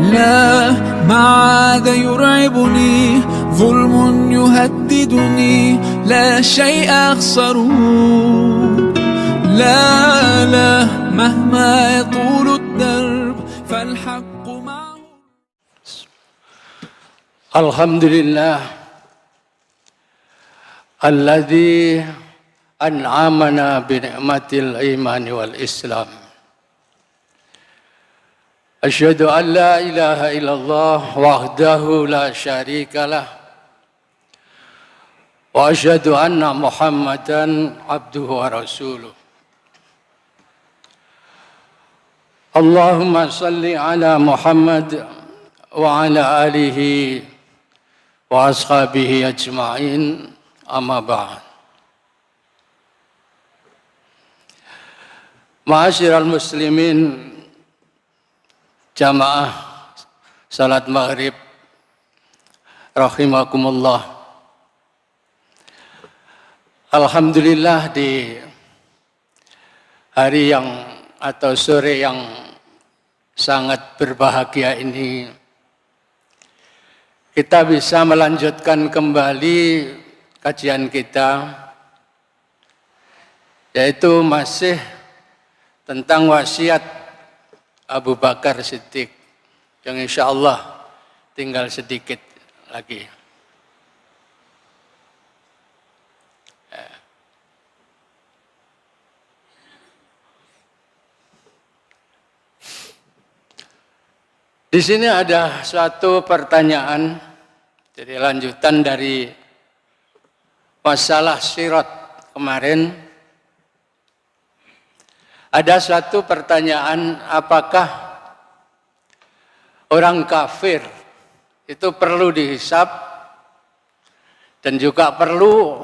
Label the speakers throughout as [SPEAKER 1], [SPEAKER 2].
[SPEAKER 1] لا ما عاد يرعبني ظلم يهددني لا شيء أخسره لا لا مهما يطول الدرب فالحق معه.
[SPEAKER 2] الحمد لله الذي أنعمنا بنعمة الإيمان والإسلام. أشهد أن لا إله إلا الله وحده لا شريك له وأشهد أن محمدا عبده ورسوله. اللهم صل على محمد وعلى آله وأصحابه أجمعين أما بعد. Ma'asyiral muslimin, jamaah salat maghrib rahimakumullah. Alhamdulillah di hari yang atau sore yang sangat berbahagia ini kita bisa melanjutkan kembali kajian kita, yaitu masih tentang wasiat Abu Bakar Siddiq yang insya Allah tinggal sedikit lagi. Di sini ada suatu pertanyaan, jadi lanjutan dari masalah sirat kemarin. Ada suatu pertanyaan, apakah orang kafir itu perlu dihisab dan juga perlu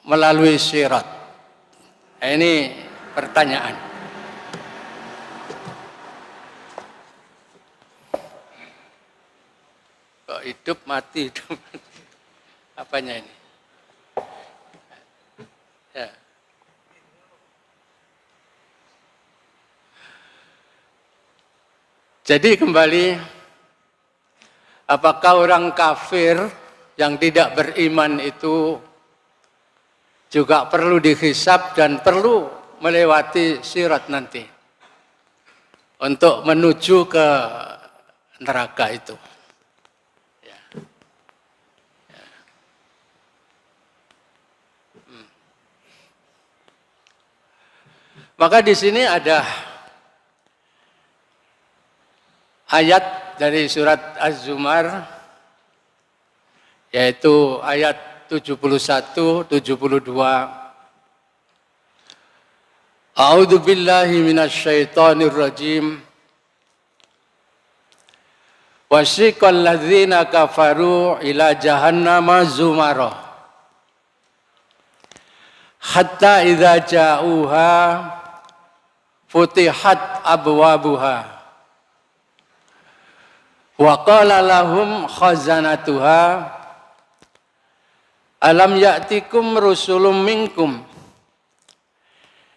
[SPEAKER 2] melalui sirat? Nah, ini pertanyaan. Kok hidup mati, hidup mati. Apanya ini? Ya. Jadi kembali, apakah orang kafir yang tidak beriman itu juga perlu dihisab dan perlu melewati sirat nanti untuk menuju ke neraka itu? Ya. Ya. Maka di sini ada ayat dari surat Az-Zumar, yaitu ayat 71, 72. A'udzu billahi minasyaitonir rajim. Wasiqal ladzina kafaru ila jahannama zumara. Hatta idza ja'uha futihat abwabuha. Wa qala lahum khazanatuha alam ya'tikum rusulun minkum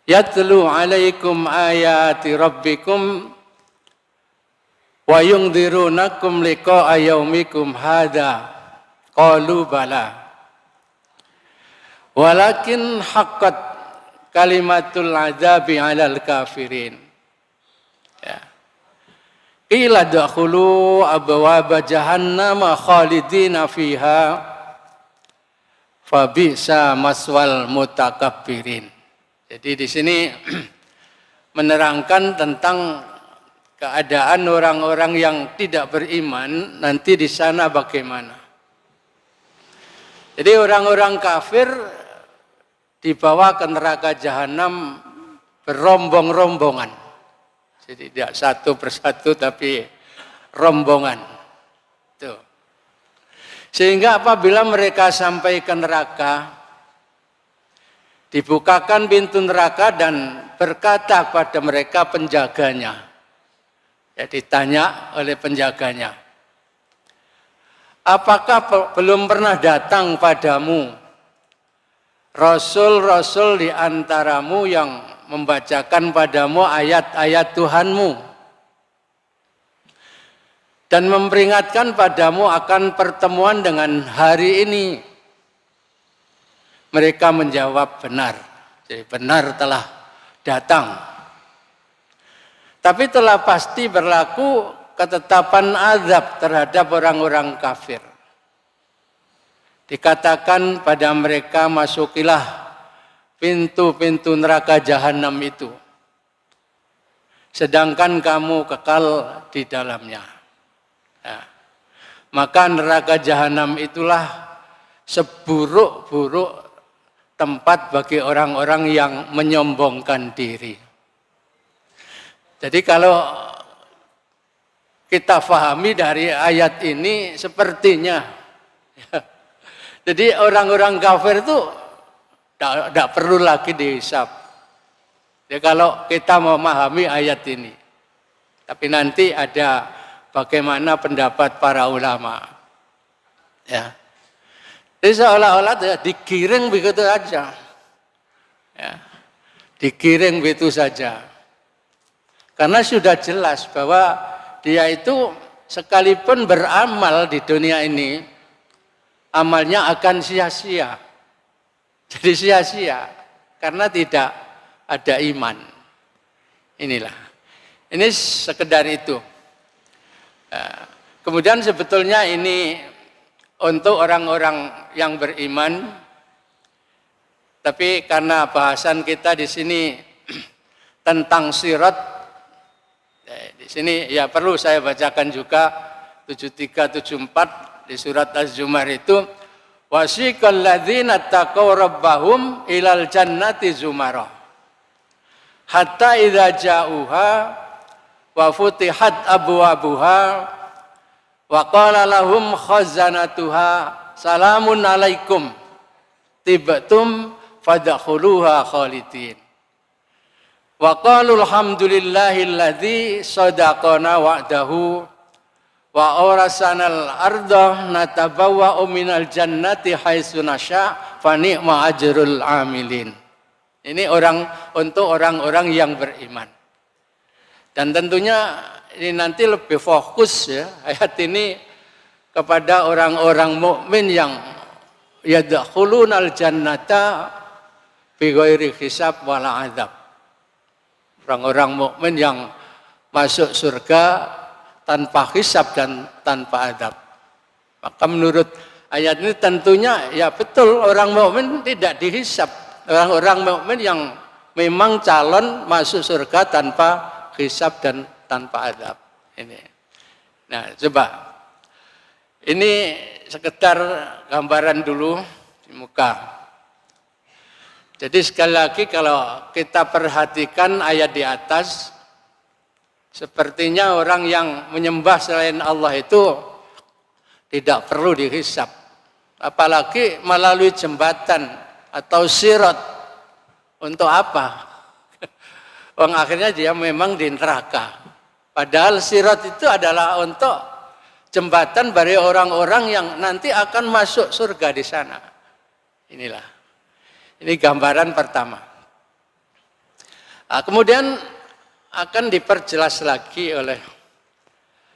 [SPEAKER 2] yatlu alaikum ayati rabbikum wa yundzirunakum liqa'a yaumikum hadza qalu bala walakin haqqat kalimatul adzabi 'alal kafirin. Ya. Qila dakhulu abwaaba jahannama khalidina fiha fabisa maswal mutakabbirin. Jadi di sini menerangkan tentang keadaan orang-orang yang tidak beriman nanti di sana bagaimana. Jadi orang-orang kafir dibawa ke neraka jahanam berombong-rombongan. Jadi tidak satu persatu tapi rombongan. Tuh. Sehingga apabila mereka sampai ke neraka, dibukakan pintu neraka dan berkata pada mereka penjaganya. Ya, ditanya oleh penjaganya, apakah belum pernah datang padamu rasul-rasul di antaramu yang membacakan padamu ayat-ayat Tuhanmu? dan memperingatkan padamu akan pertemuan dengan hari ini. Mereka menjawab benar. Jadi benar telah datang. Tapi telah pasti berlaku ketetapan azab terhadap orang-orang kafir. Dikatakan pada mereka, masukilah pintu-pintu neraka jahanam itu. Sedangkan kamu kekal di dalamnya. Nah, maka neraka jahanam itulah seburuk-buruk tempat bagi orang-orang yang menyombongkan diri. Jadi kalau kita pahami dari ayat ini sepertinya, jadi orang-orang kafir itu tidak perlu lagi dihisab. Jadi kalau kita memahami ayat ini, tapi nanti ada bagaimana pendapat para ulama. Ya. Jadi seolah-olah digiring begitu saja. Ya. Digiring begitu saja. Karena sudah jelas bahwa dia itu sekalipun beramal di dunia ini, amalnya akan sia-sia. Jadi sia-sia karena tidak ada iman. Inilah. Ini sekedar itu. Kemudian sebetulnya ini untuk orang-orang yang beriman, tapi karena bahasan kita di sini tentang sirat, di sini ya perlu saya bacakan juga 7374 di surat Az-Zumar itu, wasiqal ladzina taqaw rabbahum ilal jannati zumara hatta idza ja'uha wa futihat abwabuha wa qala lahum khazanatuha salamun alaikum tibtum fadkhuluha khalidin wa qalu alhamdulillahilladzi sadaqana wa'dahu wa awrasanal arda natabawwa'u minal jannati haitsu nasya fa ni'ma ajrul amilin. Ini untuk orang-orang yang beriman. Dan tentunya ini nanti lebih fokus ya ayat ini kepada orang-orang mukmin yang yadkhulunal jannata bighairi hisab wala adzab. Orang-orang mukmin yang masuk surga tanpa hisab dan tanpa adab. Maka menurut ayat ini tentunya ya betul orang mukmin tidak dihisab. Orang-orang mukmin yang memang calon masuk surga tanpa hisab dan tanpa adab. Ini. Nah, coba. Ini sekedar gambaran dulu di muka. Jadi sekali lagi kalau kita perhatikan ayat di atas, sepertinya orang yang menyembah selain Allah itu tidak perlu dihisab. Apalagi melalui jembatan atau sirat. Untuk apa? Wong akhirnya dia memang di neraka. Padahal sirat itu adalah untuk jembatan bagi orang-orang yang nanti akan masuk surga di sana. Inilah. Ini gambaran pertama. Nah, kemudian akan diperjelas lagi oleh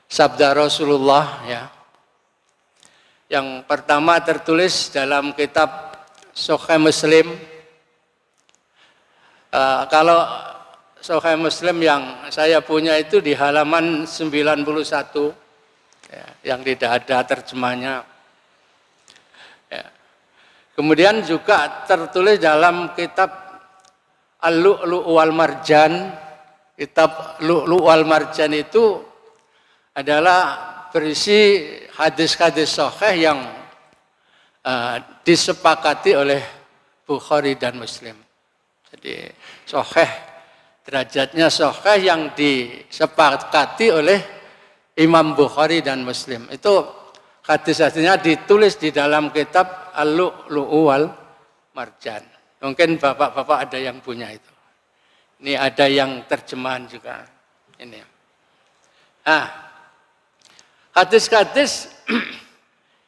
[SPEAKER 2] sabda Rasulullah ya. Yang pertama tertulis dalam kitab Sahih Muslim. Kalau Sahih Muslim yang saya punya itu di halaman 91 ya, yang tidak ada terjemahnya. Ya. Kemudian juga tertulis dalam kitab Al-Lu'lu' wal Marjan. Kitab Lu'lu' wal Marjan itu adalah berisi hadis-hadis sahih yang disepakati oleh Bukhari dan Muslim. Jadi sahih, derajatnya sahih yang disepakati oleh Imam Bukhari dan Muslim. Itu hadis-hadisnya ditulis di dalam kitab Al-Lu'lu' wal Marjan. Mungkin bapak-bapak ada yang punya itu. Ini ada yang terjemahan juga. Ini. Nah, hadis-hadis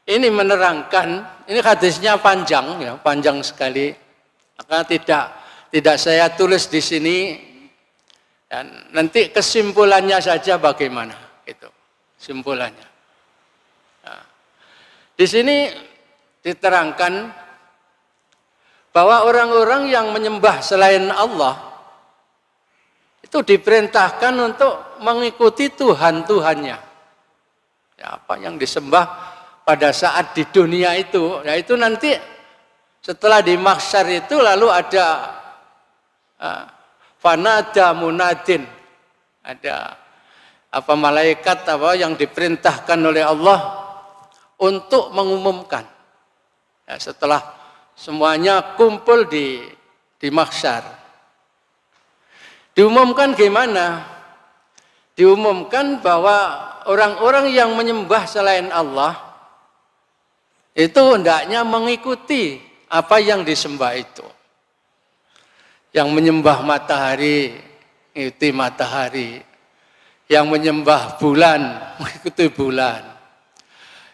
[SPEAKER 2] ini menerangkan, ini hadisnya panjang ya, panjang sekali. Maka tidak saya tulis di sini dan nanti kesimpulannya saja bagaimana itu. kesimpulannya. Nah, di sini diterangkan bahwa orang-orang yang menyembah selain Allah itu diperintahkan untuk mengikuti Tuhan-Tuhannya. Ya, apa yang disembah pada saat di dunia itu, ya itu nanti setelah di mahsyar itu lalu ada fanada munadin, ada apa malaikat apa yang diperintahkan oleh Allah untuk mengumumkan. Ya, setelah semuanya kumpul di mahsyar. Diumumkan gimana? Diumumkan bahwa orang-orang yang menyembah selain Allah itu hendaknya mengikuti apa yang disembah itu. Yang menyembah matahari, mengikuti matahari. Yang menyembah bulan, mengikuti bulan.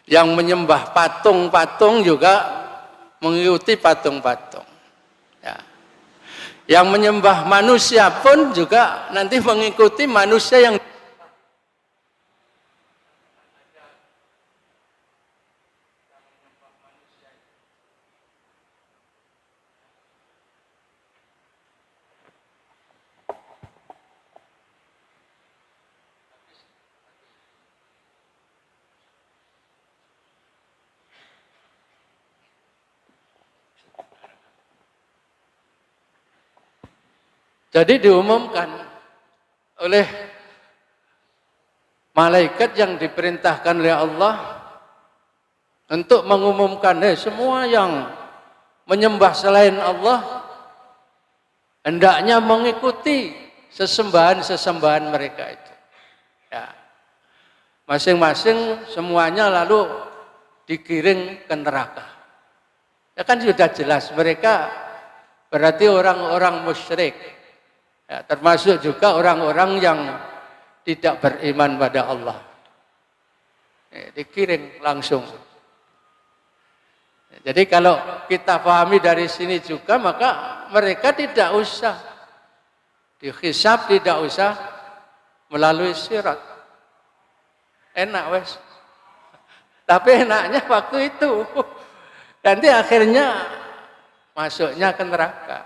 [SPEAKER 2] Yang menyembah patung-patung juga mengikuti patung-patung. Ya. Yang menyembah manusia pun juga nanti mengikuti manusia yang jadi diumumkan oleh malaikat yang diperintahkan oleh Allah untuk mengumumkan semua yang menyembah selain Allah hendaknya mengikuti sesembahan-sesembahan mereka itu. Ya. Masing-masing semuanya lalu digiring ke neraka. Ya kan sudah jelas mereka berarti orang-orang musyrik. Ya, termasuk juga orang-orang yang tidak beriman pada Allah. Dikirim langsung. Jadi kalau kita pahami dari sini juga, maka mereka tidak usah dihisab, tidak usah melalui sirat. Enak wes. Tapi enaknya waktu itu. Nanti akhirnya masuknya ke neraka.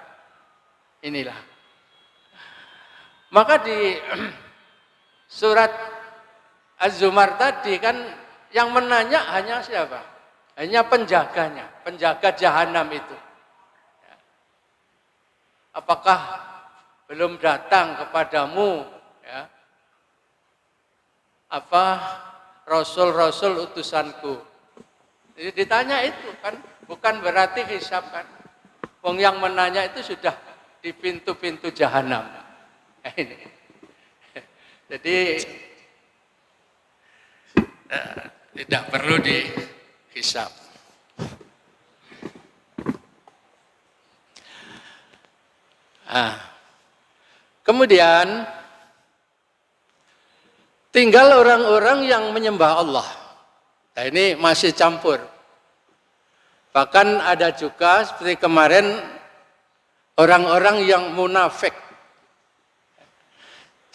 [SPEAKER 2] Inilah. Maka di surat Az-Zumar tadi kan yang menanya hanya siapa? Hanya penjaganya, penjaga jahanam itu. Apakah belum datang kepadamu ya, apa rasul-rasul utusanku? Jadi ditanya itu kan, bukan berarti hisab kan. Wong yang menanya itu sudah di pintu-pintu jahanam. Ini. Jadi tidak perlu dihisab. Kemudian tinggal orang-orang yang menyembah Allah. Nah, ini masih campur. Bahkan ada juga seperti kemarin orang-orang yang munafik.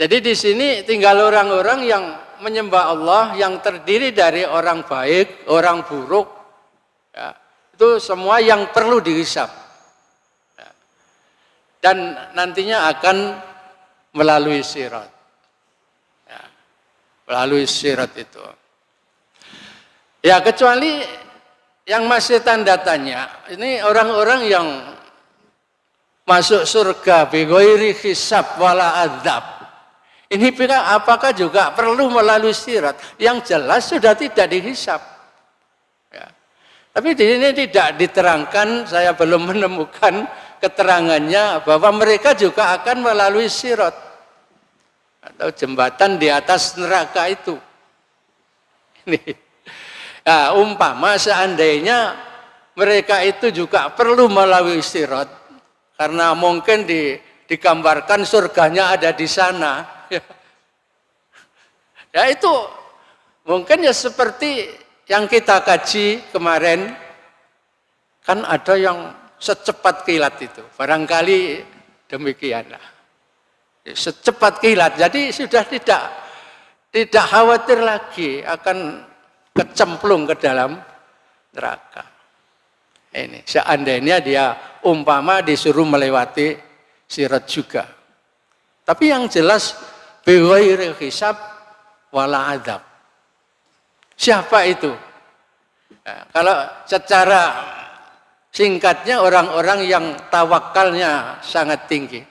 [SPEAKER 2] Jadi di sini tinggal orang-orang yang menyembah Allah yang terdiri dari orang baik, orang buruk. Ya, itu semua yang perlu dihisab. Ya. Dan nantinya akan melalui sirat. Ya, melalui sirat itu. Ya kecuali yang masih tanda tanya, ini orang-orang yang masuk surga bi ghairi hisab wala adzab. Ini apakah juga perlu melalui sirat? Yang jelas sudah tidak dihisab. Ya. Tapi di sini tidak diterangkan, saya belum menemukan keterangannya bahwa mereka juga akan melalui sirat atau jembatan di atas neraka itu. Ini. Ya, umpama seandainya mereka itu juga perlu melalui sirat, karena mungkin digambarkan surganya ada di sana. Ya itu mungkin ya seperti yang kita kaji kemarin, kan ada yang secepat kilat itu, barangkali demikianlah. Secepat kilat, jadi sudah tidak tidak khawatir lagi akan kecemplung ke dalam neraka. Ini seandainya dia umpama disuruh melewati sirat juga. Tapi yang jelas bighairi hisab wala adzab. Siapa itu? Nah, kalau secara singkatnya orang-orang yang tawakalnya sangat tinggi.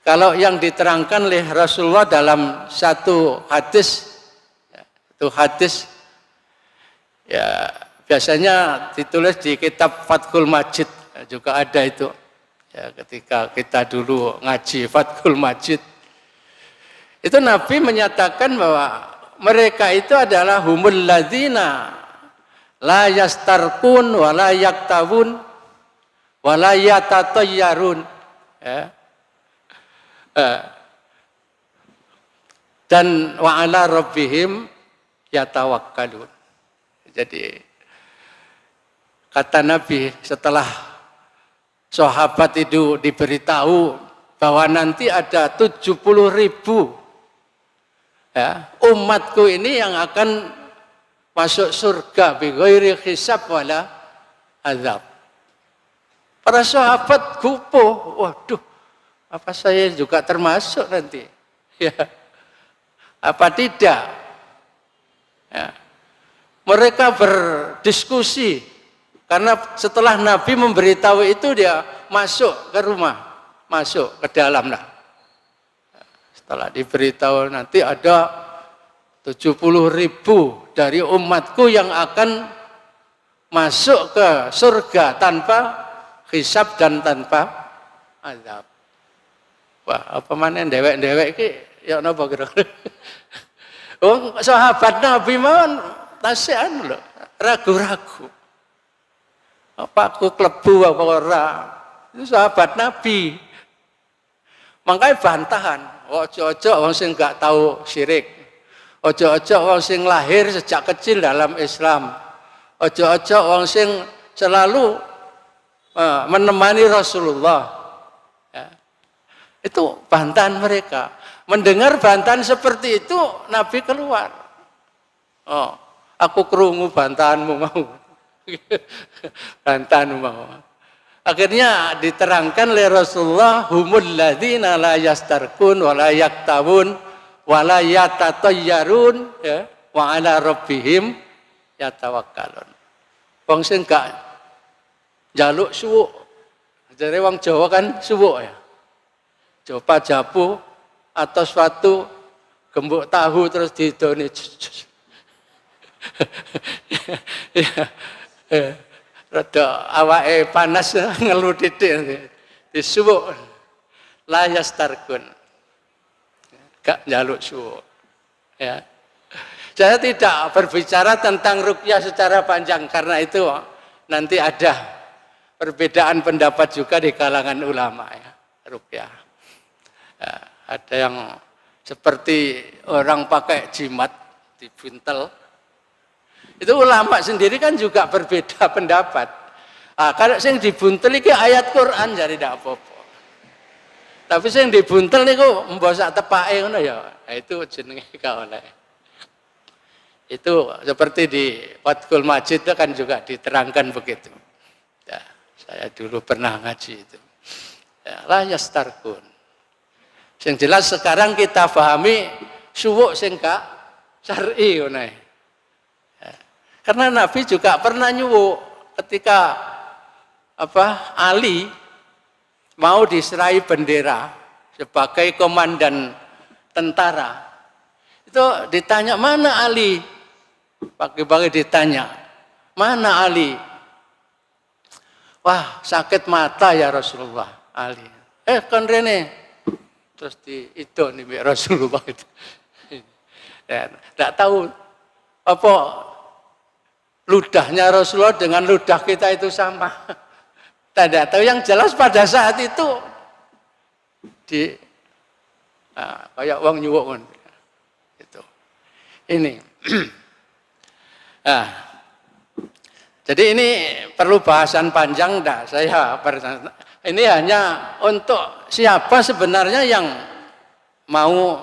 [SPEAKER 2] Kalau yang diterangkan oleh Rasulullah dalam satu hadis, itu hadis ya biasanya ditulis di kitab Fathul Majid, juga ada itu. Ya, ketika kita dulu ngaji Fathul Majid, itu Nabi menyatakan bahwa mereka itu adalah humul ladzina la yastarqun wa la yaktawun wa la yatatayyarun. Ya. Dan wa ala rabbihim yatawakkalun. Jadi kata Nabi setelah sahabat itu diberitahu bahwa nanti ada 70.000 ya, umatku ini yang akan masuk surga bighairi hisab wala azab. Para sahabat gupuh, waduh, apa saya juga termasuk nanti? Ya. Apa tidak? Ya. Mereka berdiskusi karena setelah Nabi memberitahu itu dia masuk ke rumah, masuk ke dalam lah. Setelah diberitahu nanti ada 70.000 dari umatku yang akan masuk ke surga tanpa hisab dan tanpa azab. Wah, apa mana dewek-dewek ki ya napa kira-kira. Wong sahabat Nabi mawon tasian lho, ragu-ragu. Apa aku klebu apa ora? Itu sahabat Nabi. Makanya bantahan, ojo-ojo wong sing gak tahu syirik. Ojo-ojo wong sing lahir sejak kecil dalam Islam. Ojo-ojo wong sing selalu menemani Rasulullah. Itu bantahan mereka. Mendengar bantahan seperti itu, Nabi keluar. Oh, aku krungu bantahanmu mau. Bantahanmu mau. Akhirnya diterangkan oleh Rasulullah, humul ladzina la yastarqun wa la yaktawun wa la yatatayyarun ya, wa ala rabbihim yatawakkalun. Wong sing gak njaluk suwuk. Jare wong Jawa kan suwuk ya. Coba japu atau suatu gembok tahu terus didoni. Rada awake panas ngelu titik disuwuk. La yastarqun. Gak njaluk suwuk. Ya. Saya tidak berbicara tentang ruqyah secara panjang karena itu nanti ada perbedaan pendapat juga di kalangan ulama ya, ruqyah. Ya, ada yang seperti orang pakai jimat dibuntel. Itu ulama sendiri kan juga berbeda pendapat. Kalau sing dibuntel iki ayat Quran jadi tidak apa-apa. Tapi sing dibuntel niku mbok tepake ngono ya, itu jenenge gak oleh. Itu seperti di Fathul Majid itu kan juga diterangkan begitu. Ya, saya dulu pernah ngaji itu. Ya, la yastarqun. Yang jelas sekarang kita pahami suwuk sing gak syar'i ngono. Ya. Karena Nabi juga pernah nyuwuk ketika Ali mau diserai bendera sebagai komandan tentara. Itu ditanya, "Mana Ali?" Pagi-pagi ditanya, "Mana Ali?" "Wah, sakit mata ya Rasulullah." Ali. Kon rene. Terus itu nih Rasulullah itu. Ya, tidak tahu apa ludahnya Rasulullah dengan ludah kita itu sama. Tidak tahu, yang jelas pada saat itu kayak wong nyuwuk itu. Ini. Jadi ini perlu bahasan panjang enggak? Ini hanya untuk siapa sebenarnya yang mau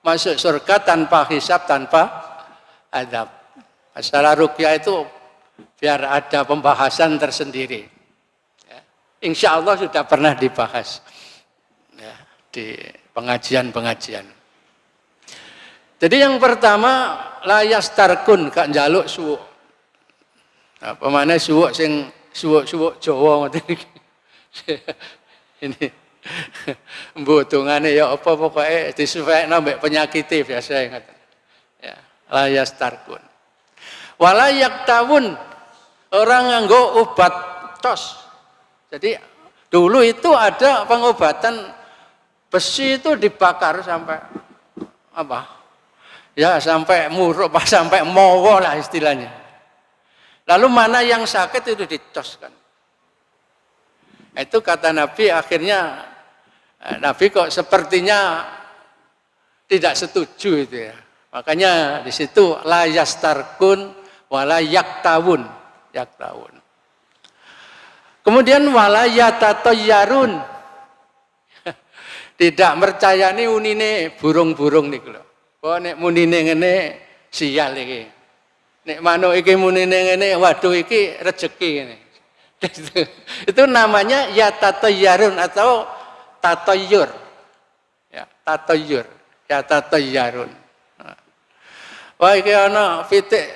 [SPEAKER 2] masuk surga tanpa hisab, tanpa adab. Masalah ruqyah itu biar ada pembahasan tersendiri. Ya. Insya Allah sudah pernah dibahas ya, di pengajian-pengajian. Jadi yang pertama layas tarkun gak njaluk suwuk. Apa mana suwuk sing suwuk Jawa ngoten iki. Ini mbutungane ya apa pokoke disesuaikno mbek penyakite biasa ngoten. Ya, layas tarkun. Wala yaktawun orang nganggo obat tos. Jadi dulu itu ada pengobatan besi itu dibakar sampai apa? Ya sampai muruk, sampai mowo lah istilahnya. Lalu mana yang sakit itu dicoskan. Itu kata Nabi akhirnya, Nabi kok sepertinya tidak setuju itu ya. Makanya di situ la yastarkun wala yaktawun. Kemudian wala yatatayyarun. Tidak mercayani unine burung-burung niku lho. Oh nek munine ngene sial iki. Nek manuk iki munine ngene waduh iki rezeki ngene. Itu namanya yatatayyarun atau tatayyur. Ya, tatayyur, yatatayyarun. Wah iki ana pitik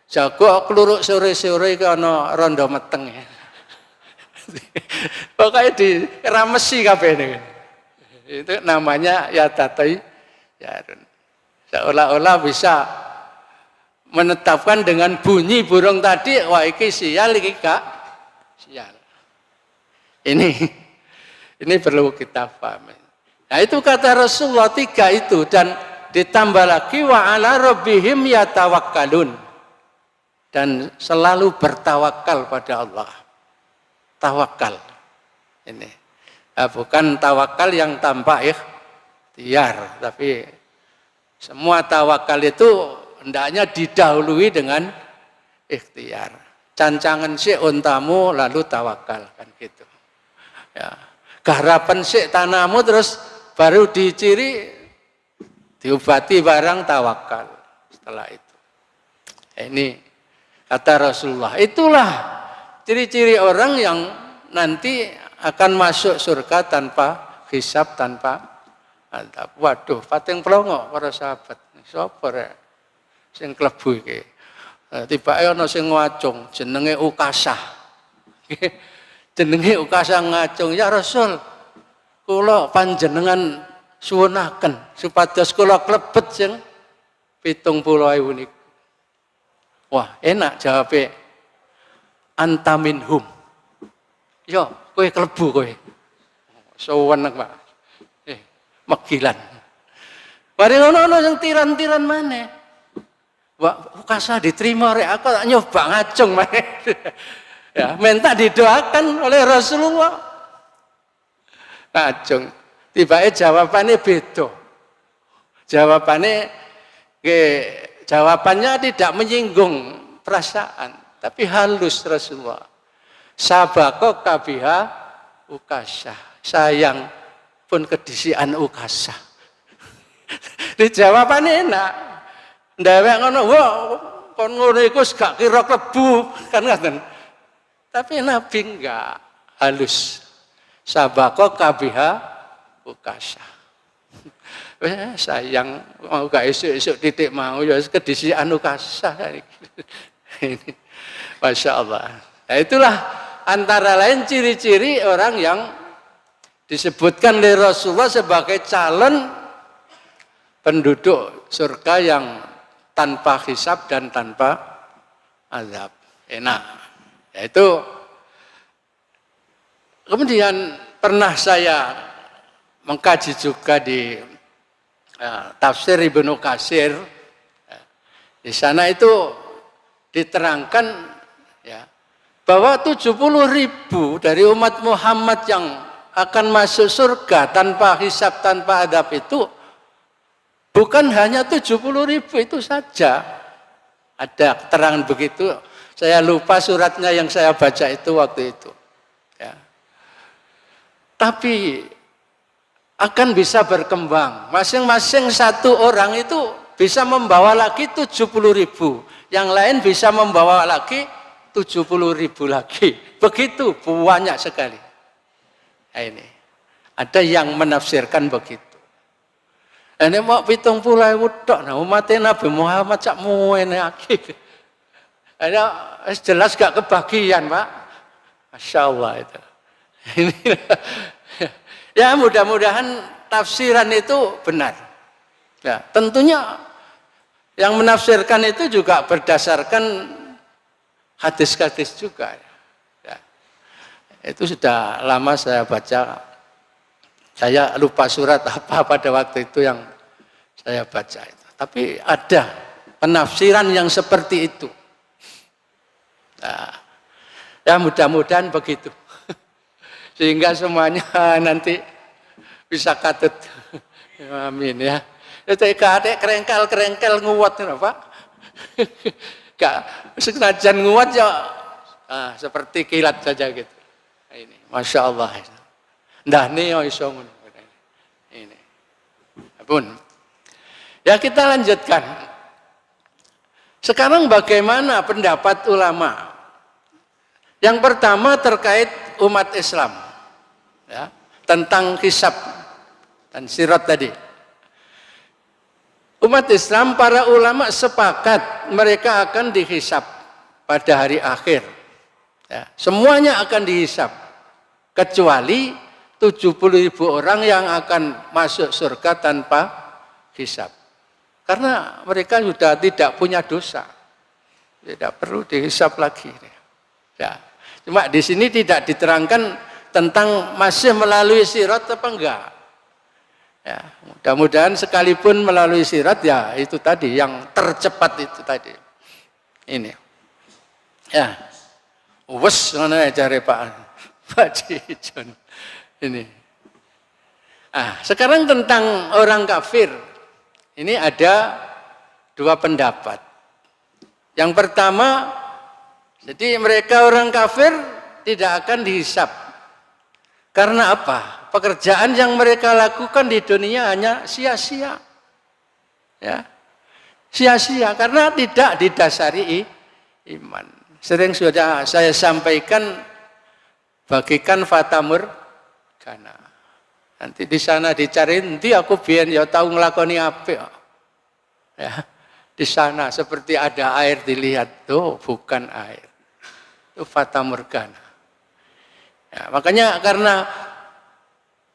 [SPEAKER 2] jago kluruk sore-sore iki ana rondo meteng. Pokoke diramesi kabeh niku. Itu namanya yatatayyarun. Seolah-olah bisa menetapkan dengan bunyi burung tadi, wah iki sial, iki gak sial. Ini perlu kita pahami. Nah itu kata Rasulullah 3 itu, dan ditambah lagi wa ala rabbihim yatawakkalun, dan selalu bertawakal pada Allah. Tawakal ini bukan tawakal yang tanpa ikhtiar, tapi semua tawakal itu hendaknya didahului dengan ikhtiar. Cancangan sik untamu lalu tawakal kan gitu. Ya. Garapan sik tanahmu terus baru diciri diobati barang tawakal setelah itu. Ini kata Rasulullah. Itulah ciri-ciri orang yang nanti akan masuk surga tanpa hisab, tanpa adab. Waduh, pating plongo para sahabat. Sapa rek sing klebu iki? Tibake ana sing ngacung jenenge Ukasah. Jenenge Ukasah ngacung, "Ya Rasul, kula panjenengan suwunaken supados kula klebet sing 70.000 niku." Wah, enak jawabe. Anta minhum. Yo, kowe klebu kowe. Suweneng, Pak. Megilan. Bareng ono sing tiran-tiran maneh. Wah, Ukasah diterima rek aku tak nyoba ngacung maneh. Ya, minta didoakan oleh Rasulullah. Ngacung. Tibake jawabannya beda. Jawabannya tidak menyinggung perasaan, tapi halus Rasulullah. Sabaqo kabiha Ukasah. Sayang pun kedisian Ukasah. Di jawabannya enak. Ndawek ngono, wah kon ngono iku gak kira klebu kan ngoten. Tapi Nabi enggak, halus. Sabaqo kabiha Ukasah. Sayang mau gak esuk-esuk titik mau ya kedisian Ukasah. Ini Masya Allah. Nah, itulah antara lain ciri-ciri orang yang disebutkan oleh Rasulullah sebagai calon penduduk surga yang tanpa hisab dan tanpa azab. Enak. Yaitu kemudian pernah saya mengkaji juga di tafsir Ibnu Katsir. Di sana itu diterangkan ya, bahwa 70.000 dari umat Muhammad yang akan masuk surga tanpa hisab, tanpa adab itu bukan hanya 70.000 itu saja. Ada keterangan begitu. Saya lupa suratnya yang saya baca itu waktu itu. Ya. Tapi akan bisa berkembang. Masing-masing satu orang itu bisa membawa lagi 70.000. Yang lain bisa membawa lagi 70.000 lagi. Begitu banyak sekali. Nah, ini ada yang menafsirkan begitu. Ini mau 70.000 tok, nah umatnya Nabi Muhammad cak muene akeh. Ada jelas gak kebagian, Pak. Masya Allah itu. Ini, ya mudah-mudahan tafsiran itu benar. Ya, tentunya yang menafsirkan itu juga berdasarkan hadis-hadis juga. Ya. Itu sudah lama saya baca. Saya lupa surat apa pada waktu itu yang saya baca itu. Tapi ada penafsiran yang seperti itu. Nah, ya mudah-mudahan begitu. Sehingga semuanya nanti bisa katut. Amin ya. Itu kadek kerengkel nguat Pak. Gak senajan nguat ya seperti kilat saja gitu. Ini Masya Allah. Ndah nih iso ngono. Ini. Pun. Ya kita lanjutkan. Sekarang bagaimana pendapat ulama? Yang pertama terkait umat Islam. Ya, tentang hisab dan sirat tadi. Umat Islam, para ulama sepakat mereka akan dihisab pada hari akhir. Ya, semuanya akan dihisab. Kecuali 70.000 orang yang akan masuk surga tanpa hisab. Karena mereka sudah tidak punya dosa. Tidak perlu dihisab lagi. Ya. Cuma di sini tidak diterangkan tentang masih melalui sirat apa enggak. Ya, mudah-mudahan sekalipun melalui sirat ya itu tadi yang tercepat itu tadi. Ini. Ya. Wes ngono jare Pak Cijon. Ini. Sekarang tentang orang kafir. Ini ada dua pendapat. Yang pertama, jadi mereka orang kafir tidak akan dihisab. Karena apa? Pekerjaan yang mereka lakukan di dunia hanya sia-sia. Ya. Sia-sia karena tidak didasari iman. Sering sudah saya sampaikan bagikan fatamur karena nanti di sana dicari nanti aku biyen ya tahu nglakoni apik. Ya, di sana seperti ada air dilihat tuh bukan air. Itu fata morgana. Ya, makanya karena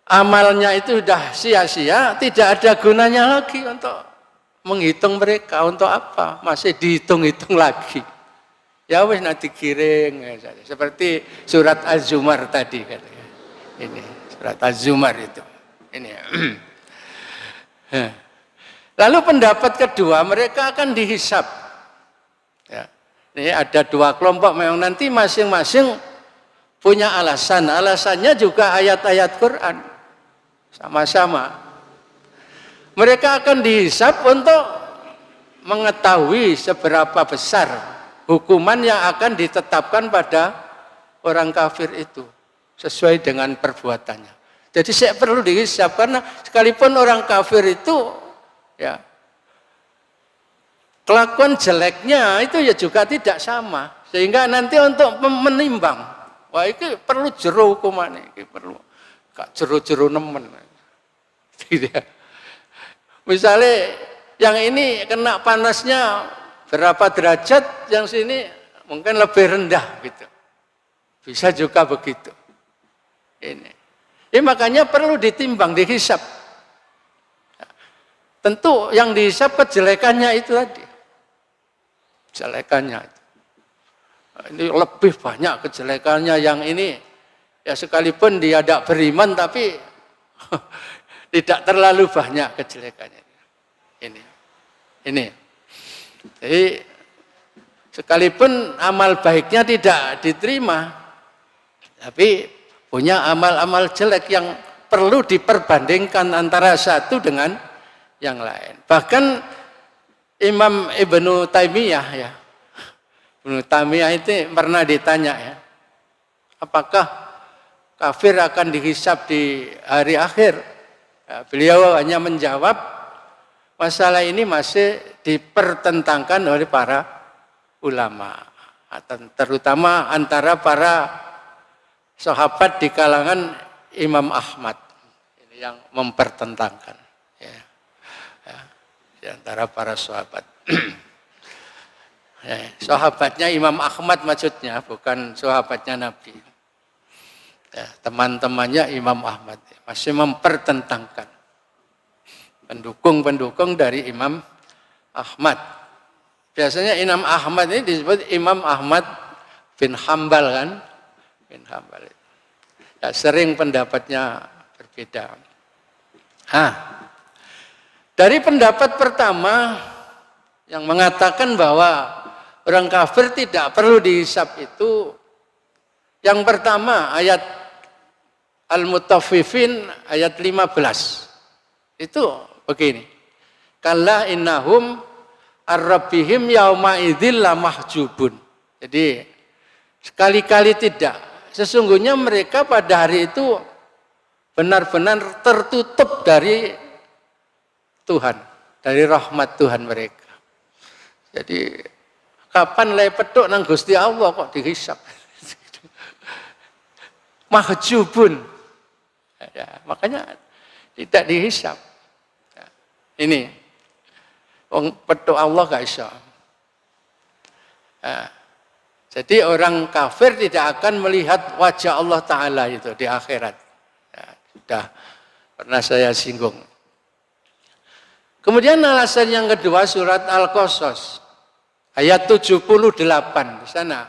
[SPEAKER 2] amalnya itu sudah sia-sia, tidak ada gunanya lagi untuk menghitung mereka untuk apa? Masih dihitung-hitung lagi. Ya wis nanti kiring seperti surat Az-Zumar tadi katanya. Ini surat Az-Zumar itu. Ini. Lalu pendapat kedua, mereka akan dihisab. Ya. Ini ada dua kelompok memang nanti masing-masing punya alasan. Alasannya juga ayat-ayat Quran. Sama-sama. Mereka akan dihisab untuk mengetahui seberapa besar hukuman yang akan ditetapkan pada orang kafir itu sesuai dengan perbuatannya. Jadi saya perlu dihisab karena sekalipun orang kafir itu ya kelakuan jeleknya itu ya juga tidak sama sehingga nanti untuk menimbang wah ini perlu jero hukuman ini perlu gak jero-jero nemen. Tidak. Misalnya yang ini kena panasnya berapa derajat, yang sini mungkin lebih rendah gitu. Bisa juga begitu. Ini makanya perlu ditimbang, dihisab. Tentu yang dihisab kejelekannya itu tadi. Kejelekannya itu. Ini lebih banyak kejelekannya yang ini. Ya sekalipun dia tidak beriman tapi tidak terlalu banyak kejelekannya. Ini. Jadi sekalipun amal baiknya tidak diterima, tapi punya amal-amal jelek yang perlu diperbandingkan antara satu dengan yang lain. Bahkan Imam Ibnu Taimiyah ya, Ibnu Taimiyah itu pernah ditanya ya, apakah kafir akan dihisab di hari akhir? Beliau hanya menjawab masalah ini masih dipertentangkan oleh para ulama, terutama antara para sahabat di kalangan Imam Ahmad ini yang mempertentangkan, ya. Di antara para sahabat. Sahabatnya Imam Ahmad maksudnya, bukan sahabatnya Nabi. Ya, teman-temannya Imam Ahmad masih mempertentangkan. Pendukung-pendukung dari Imam Ahmad. Biasanya Imam Ahmad ini disebut Imam Ahmad bin Hambal kan? Bin Hambal. Ya, sering pendapatnya berbeda. Dari pendapat pertama yang mengatakan bahwa orang kafir tidak perlu dihisab itu, yang pertama ayat Al-Mutaffifin ayat 15. Itu begini. Kalla innahum ar-rabbihim yauma idzil lamahjubun. Jadi sekali-kali tidak. Sesungguhnya mereka pada hari itu benar-benar tertutup dari Tuhan, dari rahmat Tuhan mereka. Jadi kapan lay petuk nang Gusti Allah kok dihisab? Mahjubun. Ya, makanya tidak dihisab. Ya, ini petuk Allah gak bisa. Ya, jadi orang kafir tidak akan melihat wajah Allah Ta'ala itu di akhirat. Ya, sudah pernah saya singgung. Kemudian alasan yang kedua surat Al-Qasas ayat 78 di sana.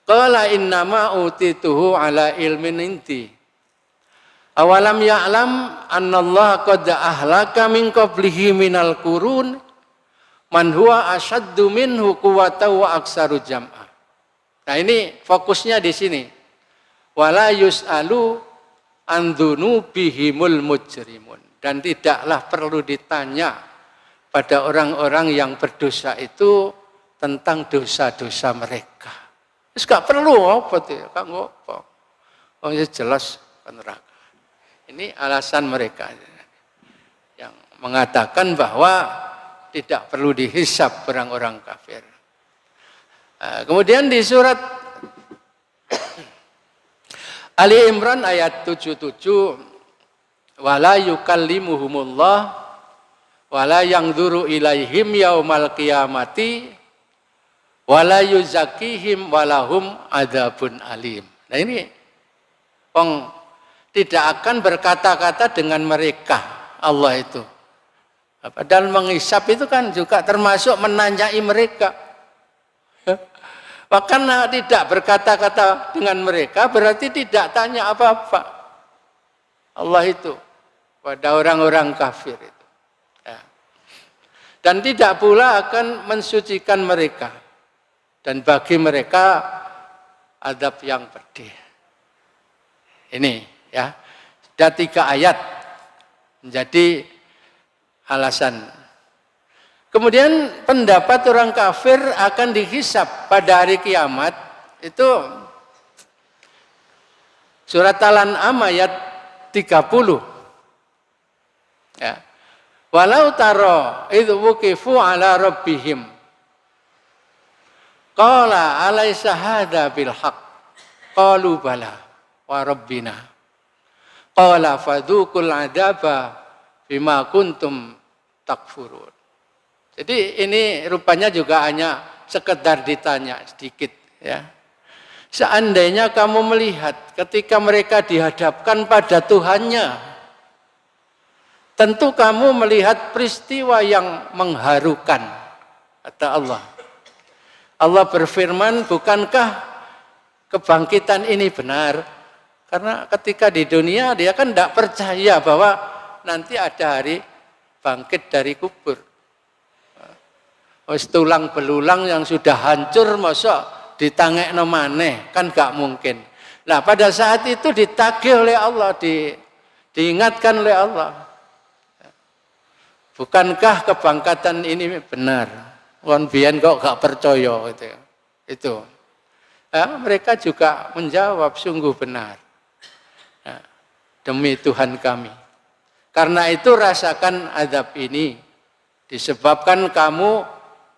[SPEAKER 2] Qala innama utituhu ala ilmin inti. Awalam ya'lam annallaha qad ahlaka min qablihi minal qurun man huwa asyaddu minhu quwwatan wa aksaru jam'a. Nah, ini fokusnya di sini. Wala yus'alu an dzunubihimul mujrimun. Dan tidaklah perlu ditanya pada orang-orang yang berdosa itu tentang dosa-dosa mereka. Wis gak perlu apa tuh, gak ngopo. Oh ya jelas neraka. Ini alasan mereka yang mengatakan bahwa tidak perlu dihisab orang-orang kafir. Kemudian di surat Ali Imran ayat 77, wala yukallimuhumullah wala yanzuru ilaihim yaumal qiyamati wala yuzakihim walahum adzabun alim. Nah ini tidak akan berkata-kata dengan mereka Allah itu. Padahal menghisab itu kan juga termasuk menanyai mereka. Karena tidak berkata-kata dengan mereka berarti tidak tanya apa-apa. Allah itu pada orang-orang kafir itu. Ya. Dan tidak pula akan mensucikan mereka. Dan bagi mereka azab yang pedih. Ini ya, ada 3 ayat menjadi alasan. Kemudian pendapat orang kafir akan dihisab pada hari kiamat itu surat Al-An'am ayat 30. Ya. Walau taro idh wuqifu ala rabbihim qala alaysa hadza bil haqq qalu bala wa rabbina qala fadzuqul adzaba bima kuntum takfurun. Jadi ini rupanya juga hanya sekedar ditanya sedikit ya. Seandainya kamu melihat ketika mereka dihadapkan pada Tuhannya, tentu kamu melihat peristiwa yang mengharukan, kata Allah. Allah berfirman, bukankah kebangkitan ini benar? Karena ketika di dunia dia kan tidak percaya bahwa nanti ada hari bangkit dari kubur. Tulang belulang yang sudah hancur masa ditangekno maneh, kan gak mungkin. Nah pada saat itu ditagih oleh Allah, diingatkan oleh Allah. Bukankah kebangkitan ini benar? Wong biyen kok gak percaya itu. Ya, mereka juga menjawab sungguh benar. Ya, demi Tuhan kami. Karena itu rasakan azab ini disebabkan kamu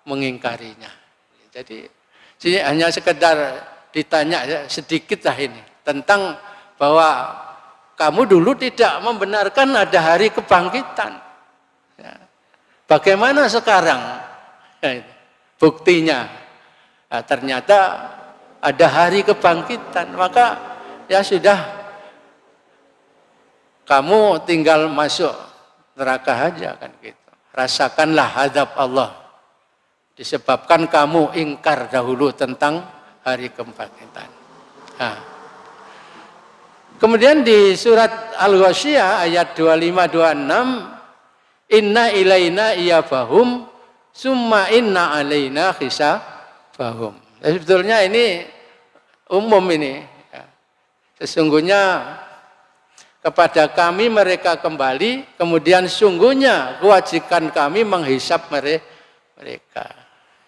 [SPEAKER 2] mengingkarinya. Jadi sini hanya sekedar ditanya sedikit lah ini tentang bahwa kamu dulu tidak membenarkan ada hari kebangkitan. Ya. Bagaimana sekarang? Ya, buktinya nah, ternyata ada hari kebangkitan. Maka ya sudah, kamu tinggal masuk neraka aja kan gitu. Rasakanlah azab Allah disebabkan kamu ingkar dahulu tentang hari kebangkitan. Nah. Kemudian di surat Al-Ghasyiyah ayat 25-26, inna ilaina iyabahum summa inna alaina hisabahum. Sebetulnya ini umum ini. Sesungguhnya kepada kami mereka kembali, kemudian sungguhnya kewajiban kami menghisap mereka.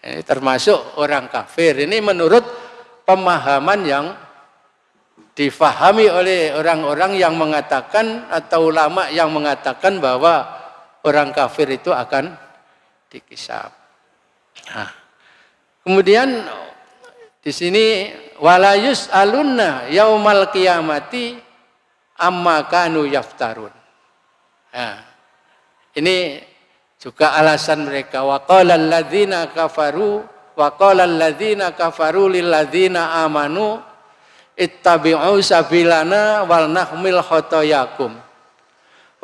[SPEAKER 2] Ini termasuk orang kafir. Ini menurut pemahaman yang difahami oleh orang-orang yang mengatakan atau ulama yang mengatakan bahwa orang kafir itu akan dikisap. Nah, kemudian di sini wala yus'alunna yaumal qiyamati amma kanu yaftarun. Nah, ini juga alasan mereka wa qala alladzina kafaru lil ladzina amanu ittabi'u sabilana wal nahmil khotoyakum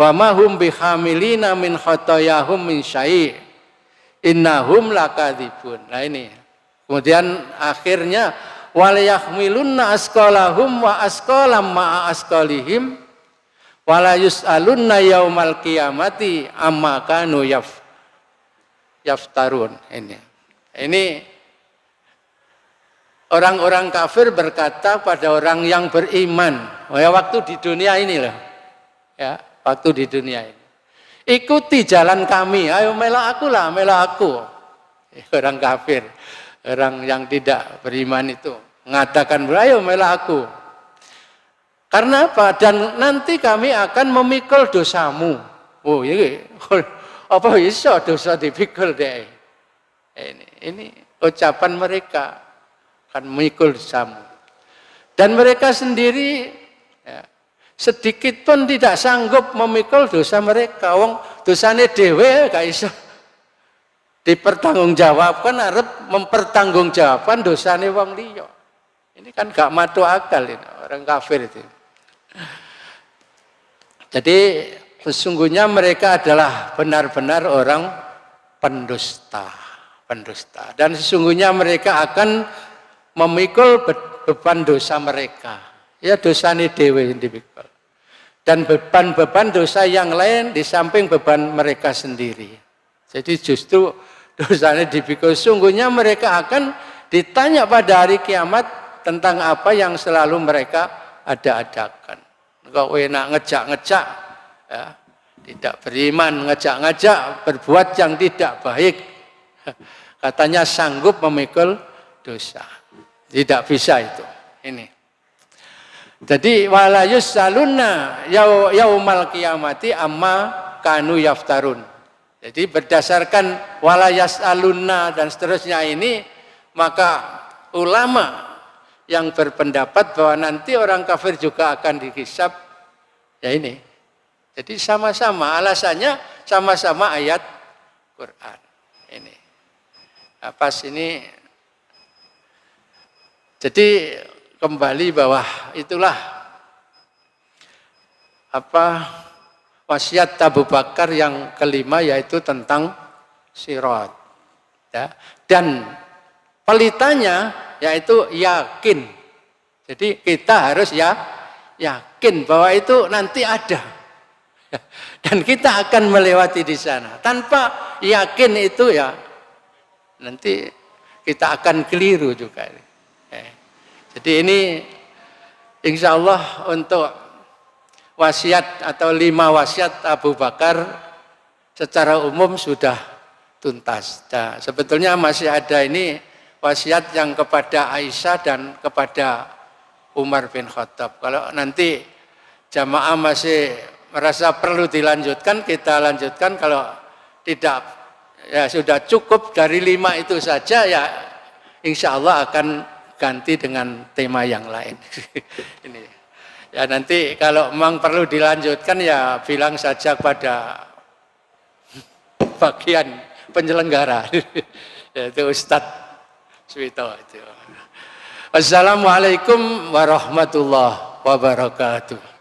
[SPEAKER 2] wa ma hum bihamilina min khotoyahum min syai' innahum lakadzibun. Nah ini kemudian akhirnya wal yahmilunna asqalahum wa asqalam ma'a asqalihim wala yus'alunna yaumal qiyamati amma kanu yaftarun. Ini orang-orang kafir berkata pada orang yang beriman, oh ya waktu di dunia ini loh, ya waktu di dunia ini, ikuti jalan kami, ayo melak aku lah, melak aku. Orang kafir, orang yang tidak beriman itu mengatakan, ayo melak aku. Karena apa? Dan nanti kami akan memikul dosamu. Oh iya, apa bisa dosa dipikul deh? Ini ucapan mereka. Memikul dosamu. Dan mereka sendiri ya, sedikit pun tidak sanggup memikul dosa mereka. Wong dosane dhewe gak iso dipertanggungjawabkan, arep mempertanggungjawabkan dosane wong liya. Ini kan gak masuk akal ini, orang kafir itu. Jadi sesungguhnya mereka adalah benar-benar orang pendusta. Dan sesungguhnya mereka akan memikul beban dosa mereka. Ya dosane dhewe yang dipikul. Dan beban-beban dosa yang lain di samping beban mereka sendiri. Jadi justru dosanya dipikul. Sungguhnya mereka akan ditanya pada hari kiamat tentang apa yang selalu mereka ada-adakan. Kau enak ngejak-ngejak, ya, tidak beriman, ngejak-ngejak, berbuat yang tidak baik. Katanya sanggup memikul dosa. Tidak bisa itu. Ini. Jadi wala yus'alunna yaumal qiyamati amma kanu yaftarun. Jadi berdasarkan wala yas'alunna dan seterusnya ini, maka ulama yang berpendapat bahwa nanti orang kafir juga akan dihisab, ya ini. Jadi sama-sama, alasannya sama-sama ayat Quran. Ini. Apa sini? Jadi kembali bahwa itulah wasiat Abu Bakar yang kelima, yaitu tentang sirat. Ya. Dan pelitanya yaitu yakin. Jadi kita harus yakin bahwa itu nanti ada. Dan kita akan melewati di sana. Tanpa yakin itu ya nanti kita akan keliru juga. Jadi ini insya Allah untuk wasiat atau 5 wasiat Abu Bakar secara umum sudah tuntas. Nah, sebetulnya masih ada ini wasiat yang kepada Aisyah dan kepada Umar bin Khattab. Kalau nanti jamaah masih merasa perlu dilanjutkan, kita lanjutkan. Kalau tidak, ya sudah cukup dari 5 itu saja, ya insya Allah akan ganti dengan tema yang lain. Ini. Ya nanti kalau memang perlu dilanjutkan, ya bilang saja pada bagian penyelenggara, yaitu Ustadz Suwito itu. Assalamualaikum warahmatullahi wabarakatuh.